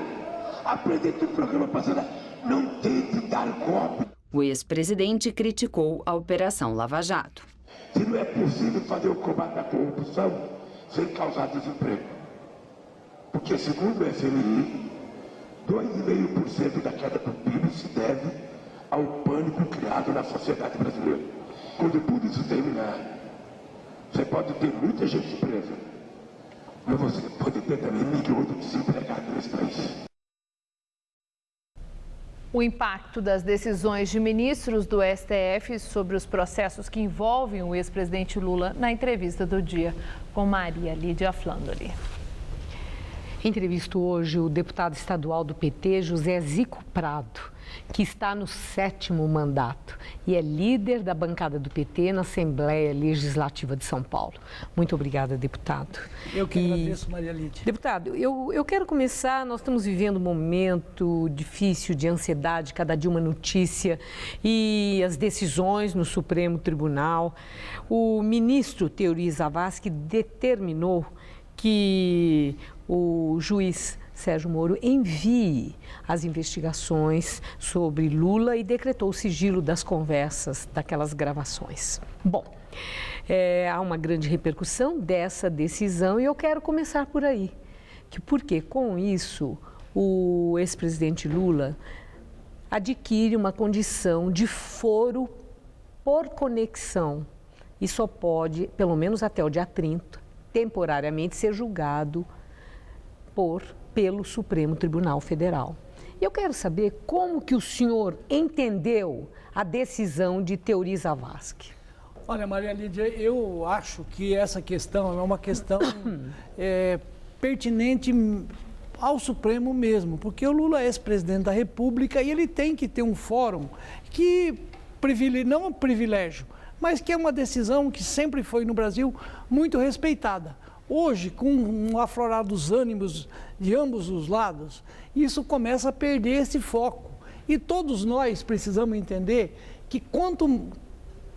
apresentem o programa passado, não tente dar golpe. O ex-presidente criticou a Operação Lava Jato. Se não é possível fazer o combate à corrupção sem causar desemprego. Porque, segundo o FMI, 2,5% da queda do PIB se deve ao pânico criado na sociedade brasileira. Quando tudo isso terminar, você pode ter muita gente presa, mas você pode ter também milhões de desempregados nesse país. O impacto das decisões de ministros do STF sobre os processos que envolvem o ex-presidente Lula na entrevista do dia com Maria Lídia Flandoli. Entrevisto hoje o deputado estadual do PT, José Zico Prado, que está no 7º mandato e é líder da bancada do PT na Assembleia Legislativa de São Paulo. Muito obrigada, deputado. Eu que agradeço, Maria Lídia. Deputado, eu quero começar, nós estamos vivendo um momento difícil de ansiedade, cada dia uma notícia e as decisões no Supremo Tribunal. O ministro Teori Zavascki determinou que o juiz Sérgio Moro envie as investigações sobre Lula e decretou o sigilo das conversas, daquelas gravações. Bom, há uma grande repercussão dessa decisão e eu quero começar por aí. Porque com isso o ex-presidente Lula adquire uma condição de foro por conexão e só pode, pelo menos até o dia 30, temporariamente ser julgado pelo Supremo Tribunal Federal. E eu quero saber como que o senhor entendeu a decisão de Teori Zavascki. Olha, Maria Lídia, eu acho que essa questão é uma questão pertinente ao Supremo mesmo, porque o Lula é ex-presidente da República e ele tem que ter um fórum que, não é um privilégio, mas que é uma decisão que sempre foi no Brasil muito respeitada. Hoje, com um aflorar dos ânimos de ambos os lados, isso começa a perder esse foco. E todos nós precisamos entender que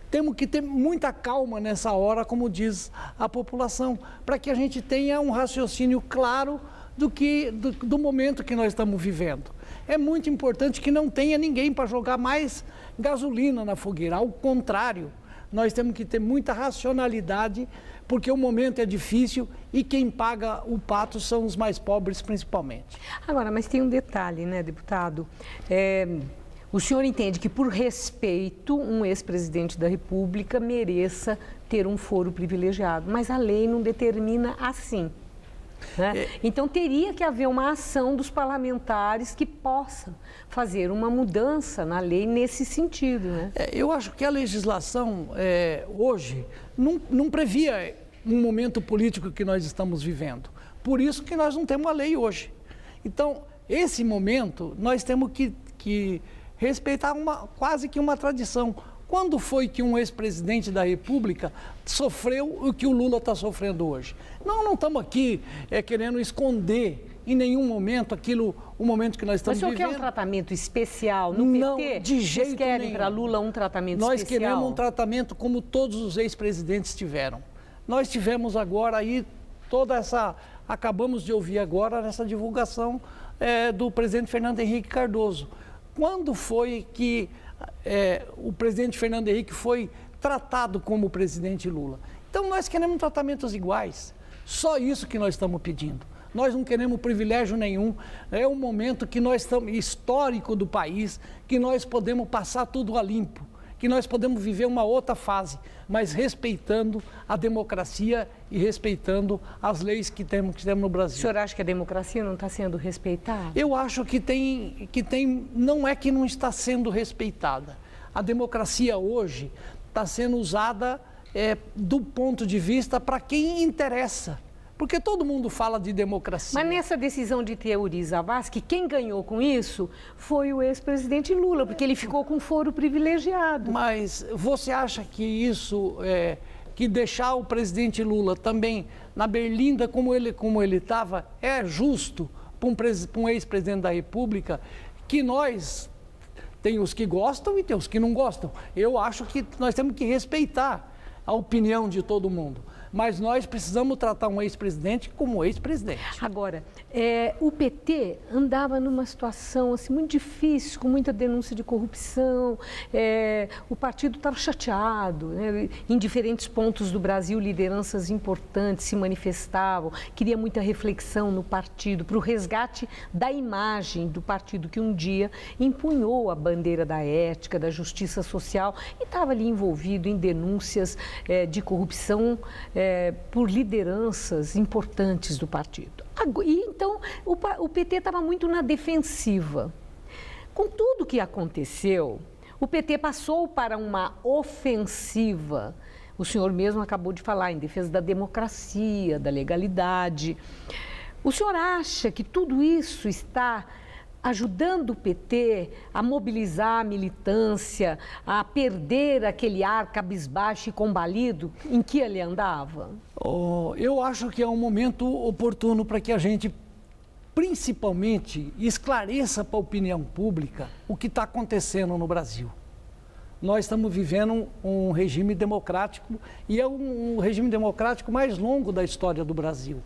temos que ter muita calma nessa hora, como diz a população, para que a gente tenha um raciocínio claro do momento que nós estamos vivendo. É muito importante que não tenha ninguém para jogar mais gasolina na fogueira. Ao contrário, nós temos que ter muita racionalidade, porque o momento é difícil e quem paga o pato são os mais pobres, principalmente. Agora, mas tem um detalhe, né, deputado? O senhor entende que, por respeito, um ex-presidente da República mereça ter um foro privilegiado, mas a lei não determina assim. Né? Então, teria que haver uma ação dos parlamentares que possa fazer uma mudança na lei nesse sentido. Né? Eu acho que a legislação hoje não previa um momento político que nós estamos vivendo. Por isso que nós não temos a lei hoje. Então, esse momento, nós temos que respeitar quase que uma tradição. Quando foi que um ex-presidente da República sofreu o que o Lula está sofrendo hoje? Não estamos aqui querendo esconder em nenhum momento o momento que nós estamos vivendo. Mas o senhor quer um tratamento especial no PT? Não, de jeito nenhum. Vocês querem para Lula um tratamento nós especial? Nós queremos um tratamento como todos os ex-presidentes tiveram. Nós tivemos agora aí acabamos de ouvir agora nessa divulgação do presidente Fernando Henrique Cardoso. Quando foi que o presidente Fernando Henrique foi tratado como o presidente Lula? Então, nós queremos tratamentos iguais. Só isso que nós estamos pedindo. Nós não queremos privilégio nenhum. É um momento que nós estamos histórico do país, que nós podemos passar tudo a limpo, que nós podemos viver uma outra fase, mas respeitando a democracia e respeitando as leis que temos no Brasil. O senhor acha que a democracia não está sendo respeitada? Eu acho que não é que não está sendo respeitada. A democracia hoje está sendo usada do ponto de vista para quem interessa. Porque todo mundo fala de democracia. Mas nessa decisão de ter Euri Zavascki, quem ganhou com isso foi o ex-presidente Lula, porque ele ficou com foro privilegiado. Mas você acha que isso, que deixar o presidente Lula também na berlinda como ele estava, é justo para um ex-presidente da República, que nós, tem os que gostam e tem os que não gostam. Eu acho que nós temos que respeitar a opinião de todo mundo. Mas nós precisamos tratar um ex-presidente como ex-presidente. Agora, o PT andava numa situação assim, muito difícil, com muita denúncia de corrupção, o partido estava chateado, né? Em diferentes pontos do Brasil, lideranças importantes se manifestavam, queria muita reflexão no partido, para o resgate da imagem do partido que um dia empunhou a bandeira da ética, da justiça social e estava ali envolvido em denúncias de corrupção por lideranças importantes do partido. E então, o PT estava muito na defensiva. Com tudo que aconteceu, o PT passou para uma ofensiva. O senhor mesmo acabou de falar em defesa da democracia, da legalidade. O senhor acha que tudo isso está ajudando o PT a mobilizar a militância, a perder aquele ar cabisbaixo e combalido em que ele andava? Eu acho que é um momento oportuno para que a gente, principalmente, esclareça para a opinião pública o que está acontecendo no Brasil. Nós estamos vivendo um regime democrático e é um regime democrático mais longo da história do Brasil,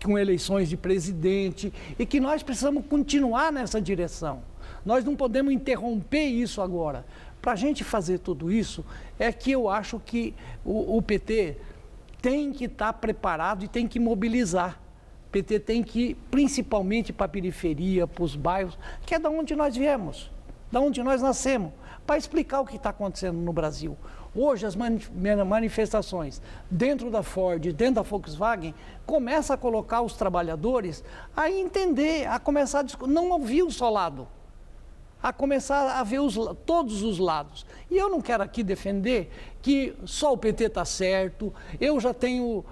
com eleições de presidente, e que nós precisamos continuar nessa direção. Nós não podemos interromper isso agora. Para a gente fazer tudo isso, é que eu acho que o PT tem que estar preparado e tem que mobilizar. O PT tem que ir principalmente para a periferia, para os bairros, que é da onde nós viemos, da onde nós nascemos, para explicar o que está acontecendo no Brasil. Hoje, as manifestações dentro da Ford, dentro da Volkswagen, começam a colocar os trabalhadores a entender, a começar a discutir, não ouvir o só lado, a começar a ver todos os lados. E eu não quero aqui defender que só o PT está certo, eu já tenho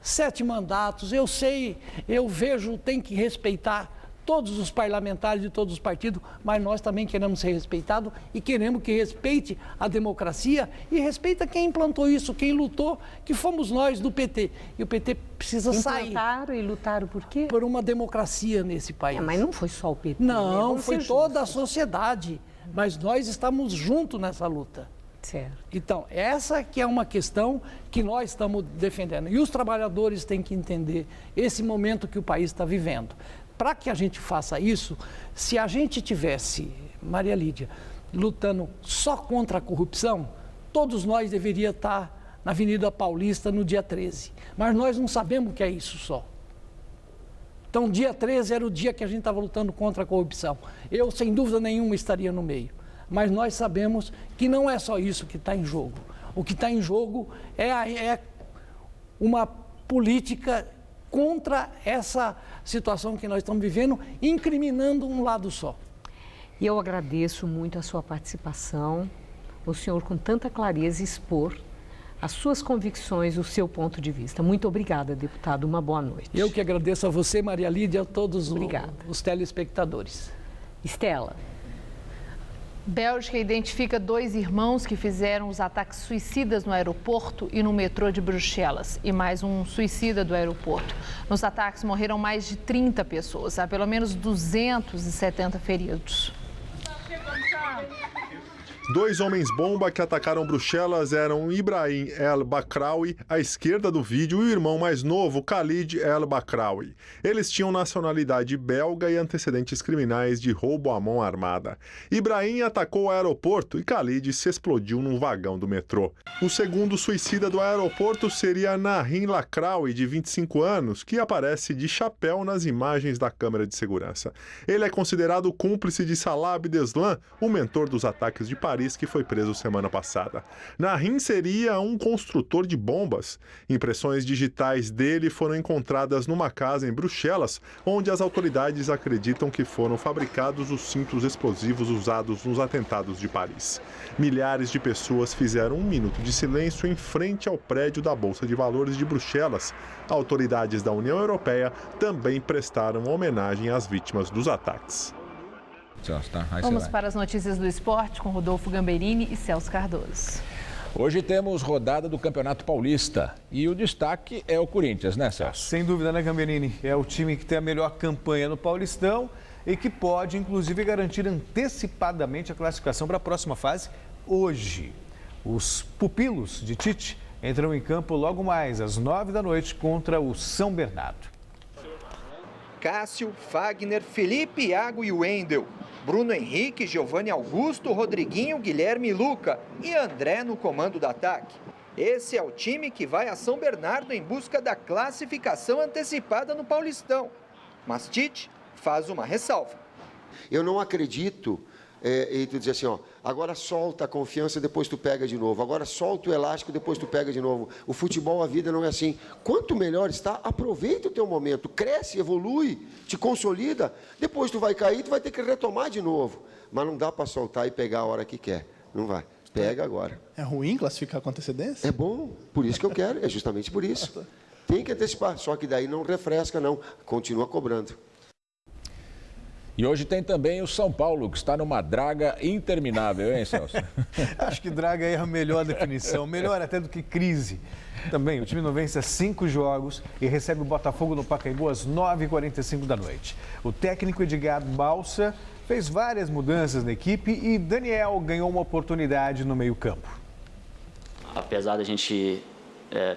7 mandatos, eu sei, eu vejo, tem que respeitar todos os parlamentares de todos os partidos, mas nós também queremos ser respeitados e queremos que respeite a democracia e respeita quem implantou isso, quem lutou, que fomos nós do PT. E o PT precisa sair. Implantaram e lutaram por quê? Por uma democracia nesse país. Mas não foi só o PT. Não, foi toda a sociedade. Mas nós estamos juntos nessa luta. Certo. Então, essa que é uma questão que nós estamos defendendo. E os trabalhadores têm que entender esse momento que o país está vivendo. Para que a gente faça isso, se a gente tivesse, Maria Lídia, lutando só contra a corrupção, todos nós deveríamos estar na Avenida Paulista no dia 13. Mas nós não sabemos o que é isso só. Então, dia 13 era o dia que a gente estava lutando contra a corrupção. Eu, sem dúvida nenhuma, estaria no meio. Mas nós sabemos que não é só isso que está em jogo. O que está em jogo é uma política contra essa situação que nós estamos vivendo, incriminando um lado só. E eu agradeço muito a sua participação, o senhor com tanta clareza expor as suas convicções, o seu ponto de vista. Muito obrigada, deputado. Uma boa noite. Eu que agradeço a você, Maria Lídia, e a todos os telespectadores. Estela. Bélgica identifica 2 irmãos que fizeram os ataques suicidas no aeroporto e no metrô de Bruxelas. E mais um suicida do aeroporto. Nos ataques morreram mais de 30 pessoas. Há pelo menos 270 feridos. 2 homens-bomba que atacaram Bruxelas eram Ibrahim El Bakraoui, à esquerda do vídeo, e o irmão mais novo, Khalid El Bakraoui. Eles tinham nacionalidade belga e antecedentes criminais de roubo à mão armada. Ibrahim atacou o aeroporto e Khalid se explodiu num vagão do metrô. O segundo suicida do aeroporto seria Narim Lakraoui, de 25 anos, que aparece de chapéu nas imagens da câmera de segurança. Ele é considerado cúmplice de Salah Abdeslam, o mentor dos ataques de Paris, que foi preso semana passada. Narim seria um construtor de bombas. Impressões digitais dele foram encontradas numa casa em Bruxelas, onde as autoridades acreditam que foram fabricados os cintos explosivos usados nos atentados de Paris. Milhares de pessoas fizeram um minuto de silêncio em frente ao prédio da Bolsa de Valores de Bruxelas. Autoridades da União Europeia também prestaram homenagem às vítimas dos ataques. Vamos para as notícias do esporte com Rodolfo Gamberini e Celso Cardoso. Hoje temos rodada do Campeonato Paulista e o destaque é o Corinthians, né, Celso? Sem dúvida, né, Gamberini? É o time que tem a melhor campanha no Paulistão e que pode, inclusive, garantir antecipadamente a classificação para a próxima fase hoje. Os pupilos de Tite entram em campo logo mais às 9 da noite contra o São Bernardo. Cássio, Fagner, Felipe, Iago e Wendel. Bruno Henrique, Giovanni Augusto, Rodriguinho, Guilherme e Luca e André no comando do ataque. Esse é o time que vai a São Bernardo em busca da classificação antecipada no Paulistão. Mas Tite faz uma ressalva. Eu não acredito e tu diz assim, ó, agora solta a confiança, depois tu pega de novo. Agora solta o elástico, depois tu pega de novo. O futebol, a vida não é assim. Quanto melhor está, aproveita o teu momento, cresce, evolui, te consolida. Depois tu vai cair, tu vai ter que retomar de novo. Mas não dá para soltar e pegar a hora que quer. Não vai. Pega agora. É ruim classificar com antecedência? É bom, por isso que eu quero, é justamente por isso. Tem que antecipar, só que daí não refresca, não. Continua cobrando. E hoje tem também o São Paulo, que está numa draga interminável, hein, Celso? Acho que draga é a melhor definição, melhor até do que crise. Também, o time não vence há 5 jogos e recebe o Botafogo no Pacaembu às 9h45 da noite. O técnico Edgar Balsa fez várias mudanças na equipe e Daniel ganhou uma oportunidade no meio-campo. Apesar da gente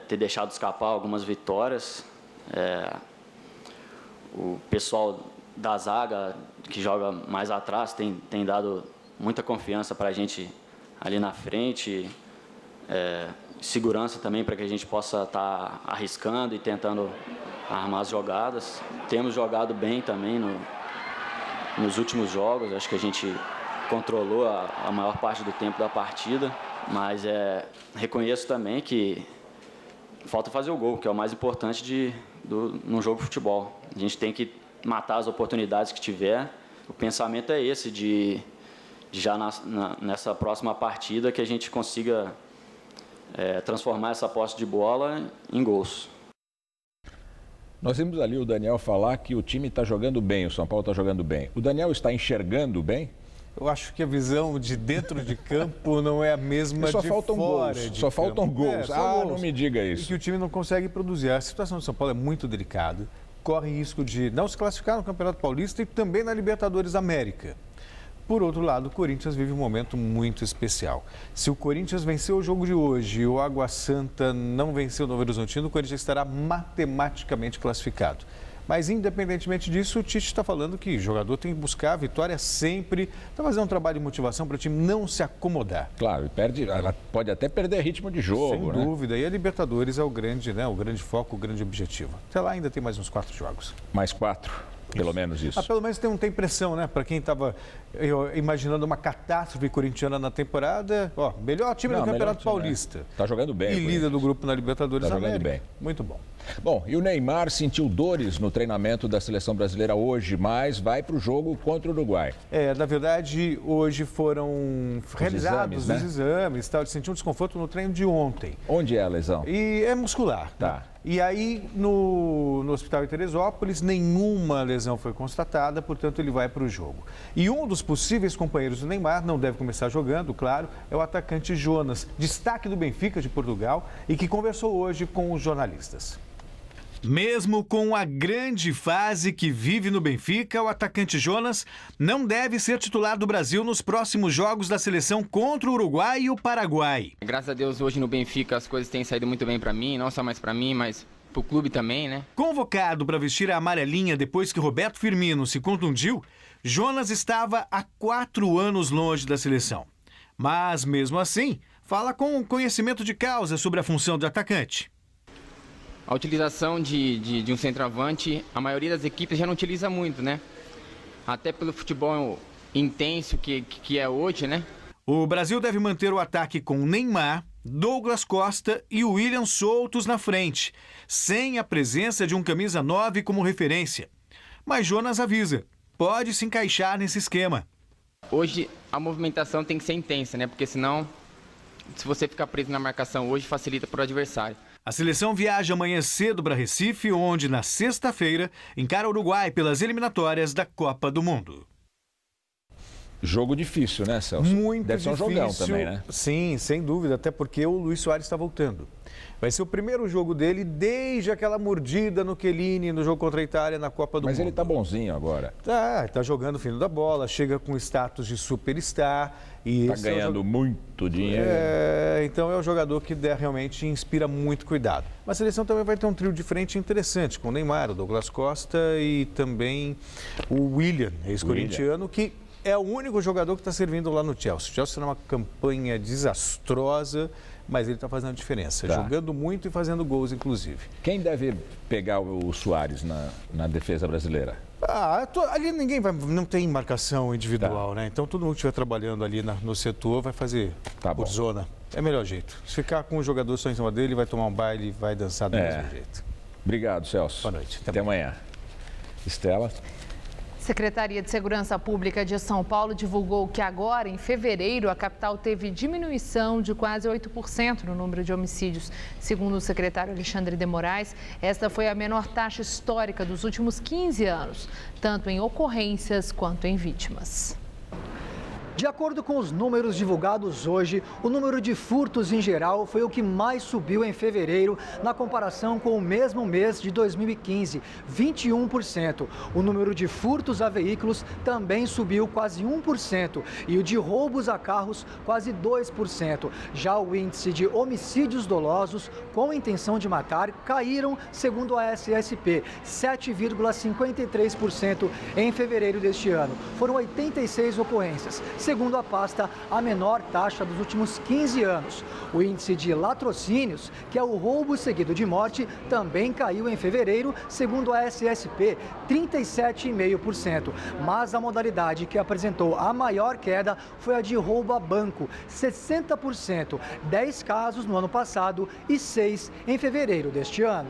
ter deixado escapar algumas vitórias, o pessoal da zaga, que joga mais atrás, tem dado muita confiança para a gente ali na frente, segurança também para que a gente possa estar arriscando e tentando armar as jogadas. Temos jogado bem também nos últimos jogos, acho que a gente controlou a maior parte do tempo da partida, mas reconheço também que falta fazer o gol, que é o mais importante num jogo de futebol. A gente tem que matar as oportunidades que tiver. O pensamento é esse, de já nessa próxima partida que a gente consiga transformar essa posse de bola em gols. Nós vimos ali o Daniel falar que o time está jogando bem, o São Paulo está jogando bem. O Daniel está enxergando bem? Eu acho que a visão de dentro de campo não é a mesma de fora. Só faltam gols. Gols. Não me diga isso. E que o time não consegue produzir. A situação do São Paulo é muito delicada. Corre risco de não se classificar no Campeonato Paulista e também na Libertadores América. Por outro lado, o Corinthians vive um momento muito especial. Se o Corinthians venceu o jogo de hoje e o Água Santa não venceu o Novo Horizontino, o Corinthians estará matematicamente classificado. Mas, independentemente disso, o Tite está falando que o jogador tem que buscar a vitória sempre, para fazer um trabalho de motivação para o time não se acomodar. Claro, ela pode até perder ritmo de jogo, Sem dúvida. E a Libertadores é o grande foco, o grande objetivo. Até lá ainda tem mais uns 4 jogos. Mais 4, pelo menos isso. Pelo menos tem pressão, né? Para quem estava imaginando uma catástrofe corintiana na temporada, melhor time do Campeonato Paulista. Está jogando bem. E líder do grupo na Libertadores América. Jogando bem. Muito bom. Bom, e o Neymar sentiu dores no treinamento da seleção brasileira hoje, mas vai para o jogo contra o Uruguai. Na verdade, hoje foram realizados os exames, ele sentiu um desconforto no treino de ontem. Onde é a lesão? E é muscular. Tá. Né? E aí, no hospital em Teresópolis, nenhuma lesão foi constatada, portanto, ele vai para o jogo. E um dos possíveis companheiros do Neymar, não deve começar jogando, claro, é o atacante Jonas, destaque do Benfica de Portugal, e que conversou hoje com os jornalistas. Mesmo com a grande fase que vive no Benfica, o atacante Jonas não deve ser titular do Brasil nos próximos jogos da seleção contra o Uruguai e o Paraguai. Graças a Deus, hoje no Benfica as coisas têm saído muito bem para mim, não só mais para mim, mas pro clube também, né? Convocado para vestir a amarelinha depois que Roberto Firmino se contundiu, Jonas estava há 4 anos longe da seleção. Mas, mesmo assim, fala com conhecimento de causa sobre a função de atacante. A utilização de um centroavante, a maioria das equipes já não utiliza muito, né? Até pelo futebol intenso que é hoje, né? O Brasil deve manter o ataque com Neymar, Douglas Costa e William soltos na frente, sem a presença de um camisa 9 como referência. Mas Jonas avisa, pode se encaixar nesse esquema. Hoje a movimentação tem que ser intensa, né? Porque senão, se você ficar preso na marcação hoje, facilita para o adversário. A seleção viaja amanhã cedo para Recife, onde na sexta-feira encara o Uruguai pelas eliminatórias da Copa do Mundo. Jogo difícil, né, Celso? Muito Deve difícil. Ser um jogão também, né? Sim, sem dúvida, até porque o Luis Soares está voltando. Vai ser o primeiro jogo dele desde aquela mordida no Chiellini no jogo contra a Itália na Copa do Mundo. Mas ele tá bonzinho agora. Tá jogando o fino da bola, chega com status de superstar. E tá ganhando muito dinheiro. Então é um jogador que realmente inspira muito cuidado. Mas a seleção também vai ter um trio de frente interessante, com o Neymar, o Douglas Costa e também o William, ex-corintiano, que é o único jogador que está servindo lá no Chelsea. O Chelsea está numa campanha desastrosa, mas ele está fazendo a diferença, jogando muito e fazendo gols, inclusive. Quem deve pegar o Soares na defesa brasileira? Ali não tem marcação individual, né? Então todo mundo que estiver trabalhando ali no setor vai fazer por zona. É o melhor jeito. Se ficar com o jogador só em cima dele, vai tomar um baile e vai dançar do mesmo jeito. Obrigado, Celso. Boa noite. Até amanhã. Estela. Secretaria de Segurança Pública de São Paulo divulgou que agora, em fevereiro, a capital teve diminuição de quase 8% no número de homicídios. Segundo o secretário Alexandre de Moraes, esta foi a menor taxa histórica dos últimos 15 anos, tanto em ocorrências quanto em vítimas. De acordo com os números divulgados hoje, o número de furtos em geral foi o que mais subiu em fevereiro na comparação com o mesmo mês de 2015, 21%. O número de furtos a veículos também subiu quase 1% e o de roubos a carros quase 2%. Já o índice de homicídios dolosos com intenção de matar caíram, segundo a SSP, 7,53% em fevereiro deste ano. Foram 86 ocorrências. Segundo a pasta, a menor taxa dos últimos 15 anos. O índice de latrocínios, que é o roubo seguido de morte, também caiu em fevereiro, segundo a SSP, 37,5%. Mas a modalidade que apresentou a maior queda foi a de roubo a banco, 60%. 10 casos no ano passado e 6 em fevereiro deste ano.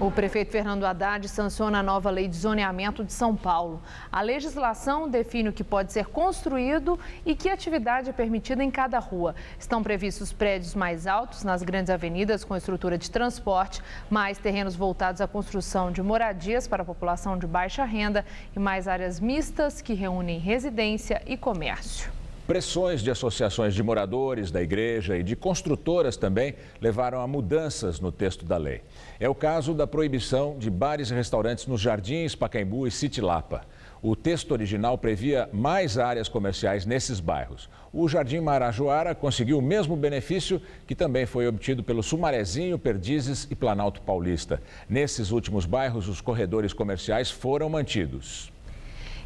O prefeito Fernando Haddad sanciona a nova lei de zoneamento de São Paulo. A legislação define o que pode ser construído e que atividade é permitida em cada rua. Estão previstos prédios mais altos nas grandes avenidas com estrutura de transporte, mais terrenos voltados à construção de moradias para a população de baixa renda e mais áreas mistas que reúnem residência e comércio. Pressões de associações de moradores da igreja e de construtoras também levaram a mudanças no texto da lei. É o caso da proibição de bares e restaurantes nos Jardins, Pacaembu e City Lapa. O texto original previa mais áreas comerciais nesses bairros. O Jardim Marajoara conseguiu o mesmo benefício que também foi obtido pelo Sumarezinho, Perdizes e Planalto Paulista. Nesses últimos bairros, os corredores comerciais foram mantidos.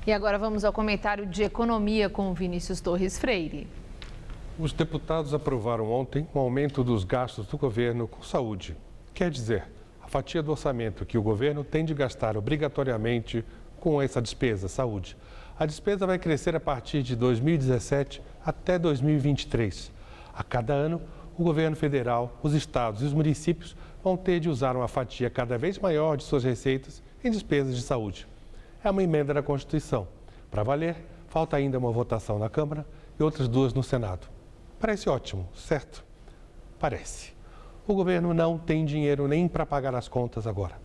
E agora vamos ao comentário de economia com Vinícius Torres Freire. Os deputados aprovaram ontem um aumento dos gastos do governo com saúde. Quer dizer, a fatia do orçamento que o governo tem de gastar obrigatoriamente com essa despesa, saúde. A despesa vai crescer a partir de 2017 até 2023. A cada ano, o governo federal, os estados e os municípios vão ter de usar uma fatia cada vez maior de suas receitas em despesas de saúde. É uma emenda da Constituição. Para valer, falta ainda uma votação na Câmara e outras 2 no Senado. Parece ótimo, certo? Parece. O governo não tem dinheiro nem para pagar as contas agora.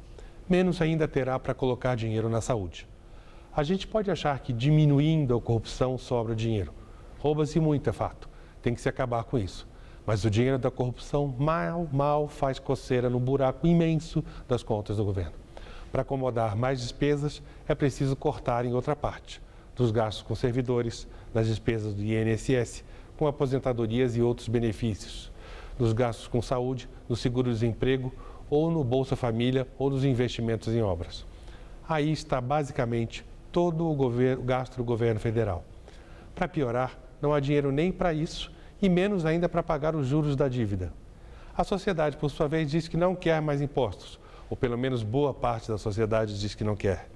Menos ainda terá para colocar dinheiro na saúde. A gente pode achar que diminuindo a corrupção sobra dinheiro. Rouba-se muito, é fato. Tem que se acabar com isso. Mas o dinheiro da corrupção mal faz coceira no buraco imenso das contas do governo. Para acomodar mais despesas, é preciso cortar em outra parte, dos gastos com servidores, das despesas do INSS, com aposentadorias e outros benefícios, dos gastos com saúde, no seguro-desemprego, ou no Bolsa Família, ou nos investimentos em obras. Aí está basicamente todo o gasto do governo federal. Para piorar, não há dinheiro nem para isso e menos ainda para pagar os juros da dívida. A sociedade, por sua vez, diz que não quer mais impostos, ou pelo menos boa parte da sociedade diz que não quer.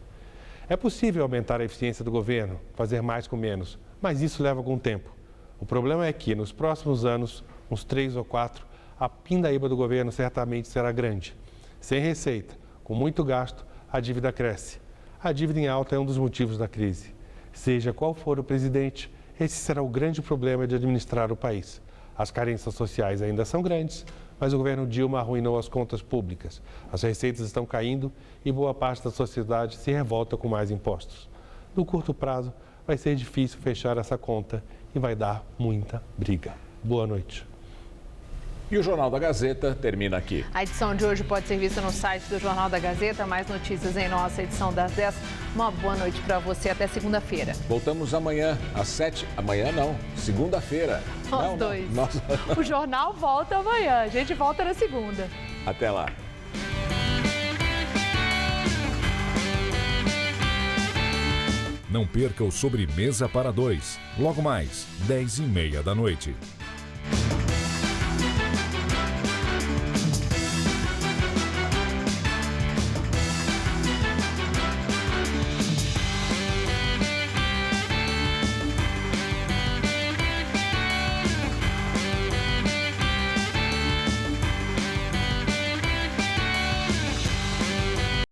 É possível aumentar a eficiência do governo, fazer mais com menos, mas isso leva algum tempo. O problema é que, nos próximos anos, uns 3 ou 4, a pindaíba do governo certamente será grande. Sem receita, com muito gasto, a dívida cresce. A dívida em alta é um dos motivos da crise. Seja qual for o presidente, esse será o grande problema de administrar o país. As carências sociais ainda são grandes, mas o governo Dilma arruinou as contas públicas. As receitas estão caindo e boa parte da sociedade se revolta com mais impostos. No curto prazo, vai ser difícil fechar essa conta e vai dar muita briga. Boa noite. E o Jornal da Gazeta termina aqui. A edição de hoje pode ser vista no site do Jornal da Gazeta. Mais notícias em nossa edição das 10. Uma boa noite para você. Até segunda-feira. Voltamos amanhã, às 7. Amanhã não, segunda-feira. Nós dois. O jornal volta amanhã. A gente volta na segunda. Até lá. Não perca o Sobremesa para 2. Logo mais, 10h30 da noite.